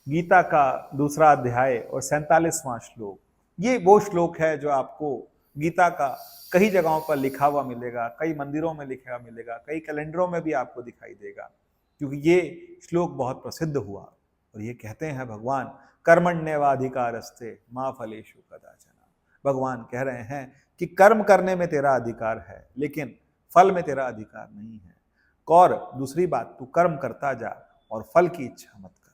गीता का दूसरा अध्याय और 47वां श्लोक, ये वो श्लोक है जो आपको गीता का कई जगहों पर लिखा हुआ मिलेगा, कई मंदिरों में लिखा हुआ मिलेगा, कई कैलेंडरों में भी आपको दिखाई देगा, क्योंकि ये श्लोक बहुत प्रसिद्ध हुआ। और ये कहते हैं भगवान, कर्मण्येवाधिकारस्ते मा फलेषु कदाचन। भगवान कह रहे हैं कि कर्म करने में तेरा अधिकार है, लेकिन फल में तेरा अधिकार नहीं है। और दूसरी बात, तू कर्म करता जा और फल की इच्छा मत कर।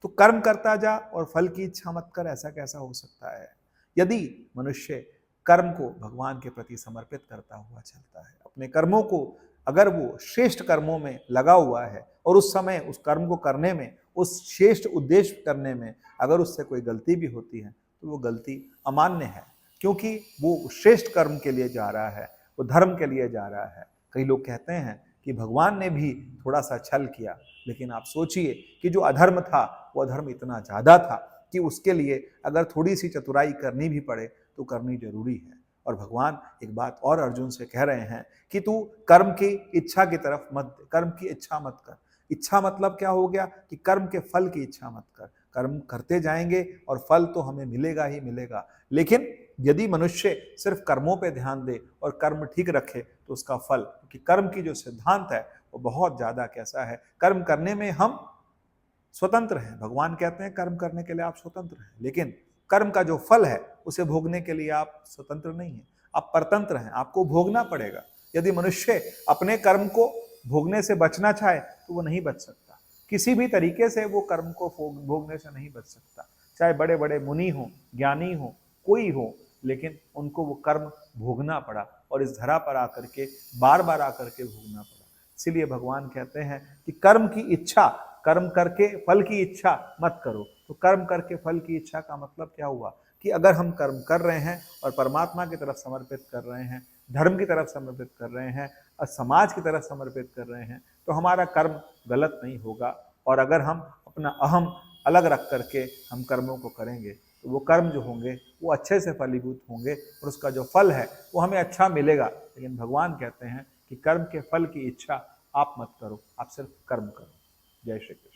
तो कर्म करता जा और फल की इच्छा मत कर, ऐसा कैसा हो सकता है? यदि मनुष्य कर्म को भगवान के प्रति समर्पित करता हुआ चलता है, अपने कर्मों को अगर वो श्रेष्ठ कर्मों में लगा हुआ है और उस समय उस कर्म को करने में, उस श्रेष्ठ उद्देश्य करने में अगर उससे कोई गलती भी होती है तो वो गलती अमान्य है, क्योंकि वो श्रेष्ठ कर्म के लिए जा रहा है, वो धर्म के लिए जा रहा है। कई लोग कहते हैं कि भगवान ने भी थोड़ा सा छल किया, लेकिन आप सोचिए कि जो अधर्म था वो अधर्म इतना ज्यादा था कि उसके लिए अगर थोड़ी सी चतुराई करनी भी पड़े तो करनी जरूरी है। और भगवान एक बात और अर्जुन से कह रहे हैं कि तू कर्म की इच्छा की तरफ मत, कर्म की इच्छा मत कर। इच्छा मतलब क्या हो गया कि कर्म के फल की इच्छा मत कर। कर्म करते जाएंगे और फल तो हमें मिलेगा ही मिलेगा, लेकिन यदि मनुष्य सिर्फ कर्मों पे ध्यान दे और कर्म ठीक रखे तो उसका फल, क्योंकि कर्म की जो सिद्धांत है वो बहुत ज्यादा कैसा है, कर्म करने में हम स्वतंत्र हैं। भगवान कहते हैं कर्म करने के लिए आप स्वतंत्र हैं, लेकिन कर्म का जो फल है उसे भोगने के लिए आप स्वतंत्र नहीं हैं, आप परतंत्र हैं, आपको भोगना पड़ेगा। यदि मनुष्य अपने कर्म को भोगने से बचना चाहे तो वो नहीं बच सकता, किसी भी तरीके से वो कर्म को भोगने से नहीं बच सकता। चाहे बड़े बड़े मुनि हो, ज्ञानी हो, कोई हो, लेकिन उनको वो कर्म भोगना पड़ा और इस धरा पर आकर के बार बार आकर के भोगना पड़ा। इसीलिए भगवान कहते हैं कि कर्म की इच्छा, कर्म करके फल की इच्छा मत करो। तो कर्म करके फल की इच्छा का मतलब क्या हुआ कि अगर हम कर्म कर रहे हैं और परमात्मा की तरफ समर्पित कर रहे हैं, धर्म की तरफ समर्पित कर रहे हैं और समाज की तरफ समर्पित कर रहे हैं, तो हमारा कर्म गलत नहीं होगा। और अगर हम अपना अहम अलग रख करके हम कर्मों को करेंगे तो वो कर्म जो होंगे वो अच्छे से फलीभूत होंगे और उसका जो फल है वो हमें अच्छा मिलेगा। लेकिन भगवान कहते हैं कि कर्म के फल की इच्छा आप मत करो, आप सिर्फ कर्म करो। जय श्री कृष्ण।